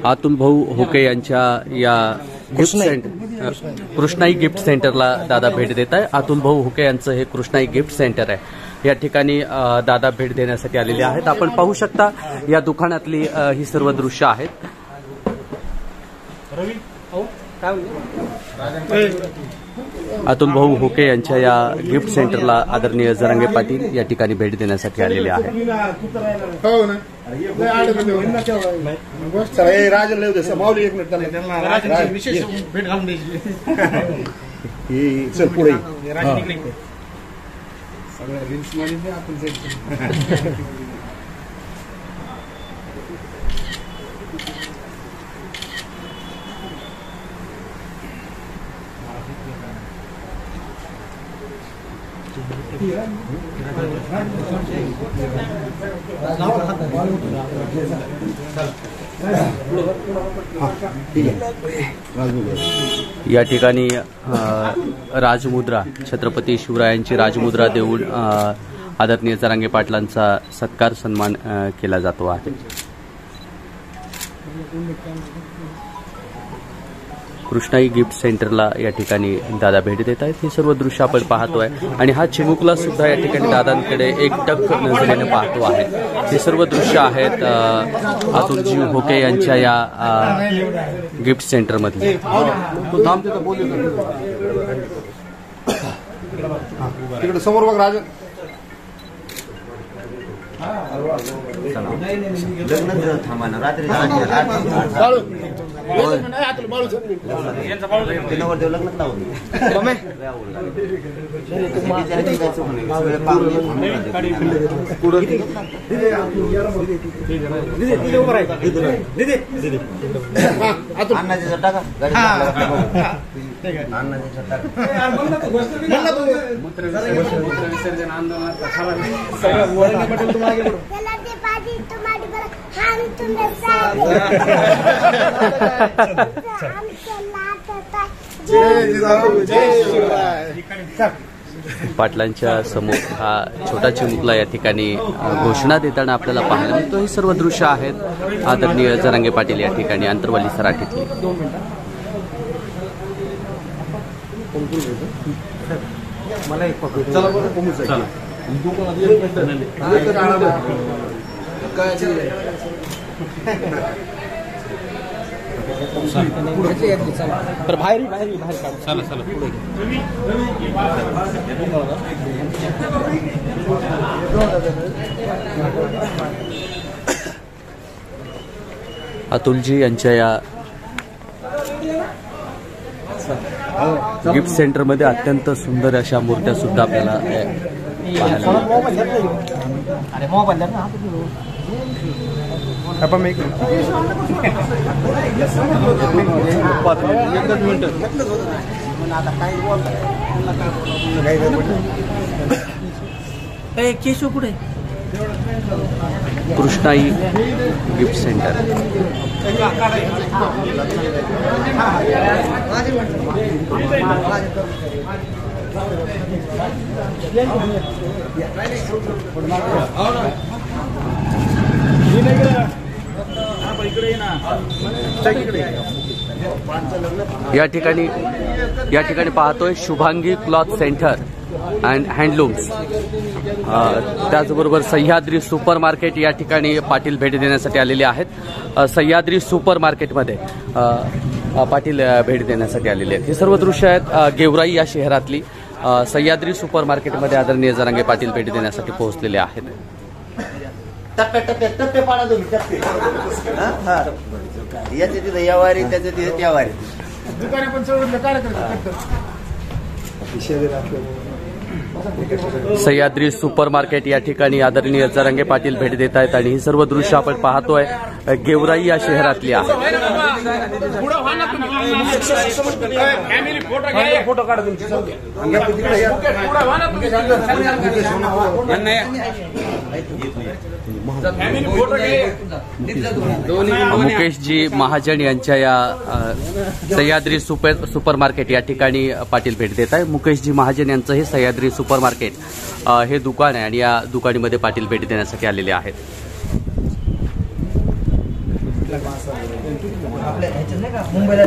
अतुल भाऊ होके यांच्या या कृष्णाई गिफ्ट सेंटरला दादा भेट देत आहे। अतुल भाऊ होके यांचं हे कृष्णाई गिफ्ट सेंटर आहे। या ठिकाणी दादा भेट देण्यासाठी आलेले आहेत। आपण पाहू शकता या दुकानातली ही सर्व दृश्य आहेत। अतुल भाऊ होके यांच्या या गिफ्ट सेंटरला आदरणीय जरांगे पाटील या ठिकाणी भेट देण्यासाठी आलेले आहेत। या ठिकाणी राजमुद्रा छत्रपती शिवरायांची राजमुद्रा देऊन आदरणीय जरांगे पाटलांचा सत्कार सन्मान केला जातो आहे। कृष्णाई गिफ्ट सेंटरला या ठिकाणी दादा भेट देत आहेत। हे सर्व दृश्य आपण पाहतोय आणि हा चिमुकला सुद्धा या ठिकाणी दादांकडे एकटक नजरेने पाहतो आहे। हे सर्व दृश्य आहेत अतुलजी होके यांच्या या गिफ्ट सेंटर मधले। तिकडे समोर बघ राजन लग्न थांबा ना रात्री पाटलांच्या समोर हा छोटा चिमुकला या ठिकाणी घोषणा देताना आपल्याला पाहायला मिळतो। हे सर्व दृश्य आहेत आदरणीय जरांगे पाटील या ठिकाणी अंतरवाली सराटीतली। तर बाहेर चला चला पुढे अतुलजी यांच्या या गिफ्ट सेंटर मध्ये अत्यंत सुंदर अशा मूर्त्या सुद्धा आपल्याला पाहायला केशव कुठे कृष्णाई गिफ्ट सेंटर या ठिकाणी पाहतोय शुभांगी क्लॉथ सेंटर अँड हँडलूम्स। त्याचबरोबर सह्याद्री सुपर मार्केट या ठिकाणी पाटील भेट देण्यासाठी आलेले आहेत। सह्याद्री सुपर मार्केटमध्ये पाटील भेट देण्यासाठी आलेले आहेत। हे सर्व दृश्य आहेत गेवराई या शहरातली सह्याद्री सुपर मार्केटमध्ये आदरणीय जरांगे पाटील भेट देण्यासाठी पोहोचलेले आहेत। टप्पे पाडा तुम्ही टप्पे याच्या तिथे या वारी त्याच्या तिथे त्या वारी दुकाने पण सोडून काय सह्याद्री सुपर मार्केट या ठिकाणी आदरणीय जरांगे पाटील भेट देत आहेत आणि ही सर्व दृश्य आपण पाहतोय गेवराई या शहरातली आहे। फोटो काढा तुमचे मुकेशजी महाजन यांच्या या सह्याद्री सुपर मार्केट या ठिकाणी पाटील भेट देत आहे। मुकेशजी महाजन यांचं हे सह्याद्री सुपर मार्केट हे दुकान आहे आणि या दुकानामध्ये पाटील भेट देण्यासाठी आलेले आहेत। मुंबईला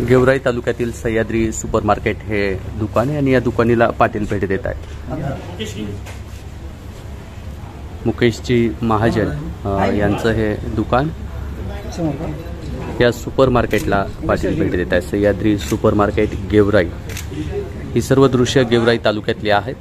गेवराई तालुक्यातील सह्याद्री सुपर मार्केट हे दुकान आहे आणि या दुकानीला पाटील भेट देत आहेत। मुकेशजी महाजन यांचं हे दुकान या सुपर मार्केटला पाटील भेट देत आहे। सह्याद्री सुपर मार्केट गेवराई ही सर्व दृश्य गेवराई तालुक्यातली आहेत।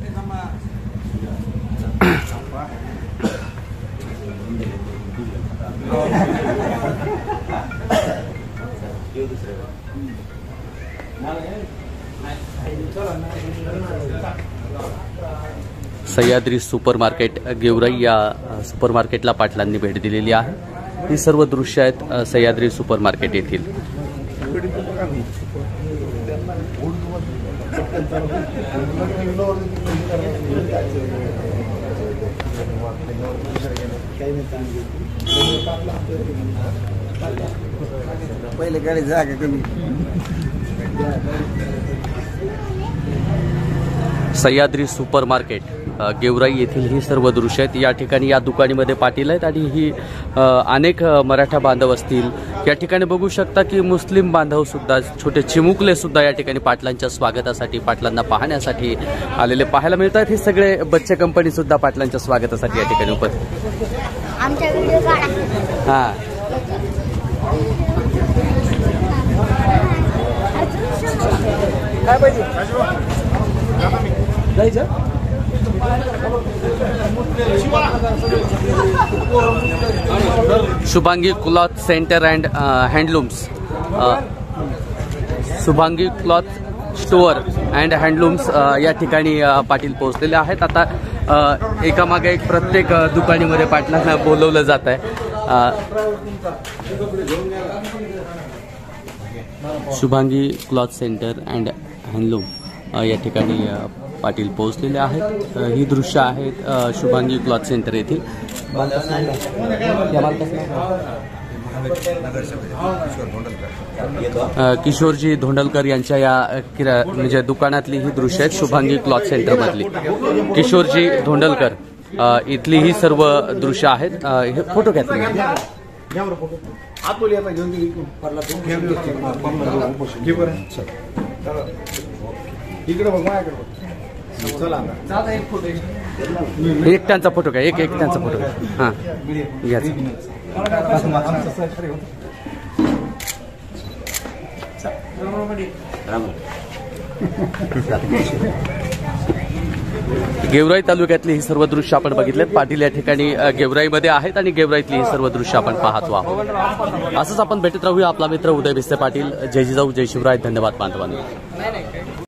सह्याद्री सुपर मार्केट गेवराई या सुपर मार्केटला पाटलांनी भेट दिलेली आहे। ही सर्व दृश्य आहेत सह्याद्री सुपर मार्केट येथील। पहिले गाडी जागा कमी सह्याद्री सुपर मार्केट गेवराई येथील ही सर्व दृश्य आहेत। या ठिकाणी या दुकानीमध्ये पाटील आहेत आणि ही अनेक मराठा बांधव असतील। या ठिकाणी बघू शकता की मुस्लिम बांधव सुद्धा, छोटे चिमुकले सुद्धा या ठिकाणी पाटलांच्या स्वागतासाठी, पाटलांना पाहण्यासाठी आलेले पाहायला मिळतात। हे सगळे बच्चे कंपनी सुद्धा पाटलांच्या स्वागतासाठी या ठिकाणी उपस्थित। आमच्या व्हिडिओ काढा। हां, काय पाहिजे जायचं Shubhangi cloth centre and handlooms, Shubhangi cloth store and handlooms या ठिकाणी पाटील पोहोचलेले आहेत। आता एकामागे एक प्रत्येक दुकानीमध्ये पाटलांना बोलवलं जात आहे। Shubhangi cloth centre and handloom या ठिकाणी पाटील पोहोचलेले आहेत। ही दृश्य आहेत शुभांगी क्लॉथ सेंटर येथील। किशोरजी धोंडलकर यांच्या या म्हणजे दुकानातली ही दृश्य आहेत शुभांगी क्लॉथ सेंटर मधली। किशोरजी धोंडलकर इथली ही सर्व दृश्य आहेत। हे फोटो घेतले एक त्यांचा फोटो घ्या, एक त्यांचा फोटो घ्या। हां, घ्या। गेवराई तालुक्यातली ही सर्व दृश्य आपण बघितलेत। पाटील या ठिकाणी गेवराईमध्ये आहेत आणि गेवराईतली ही सर्व दृश्य आपण पाहतो आहोत। असंच आपण भेटत राहूया। आपला मित्र उदय भिस्ते पाटील। जय जिजाऊ, जय शिवराय। धन्यवाद बांधवांनो।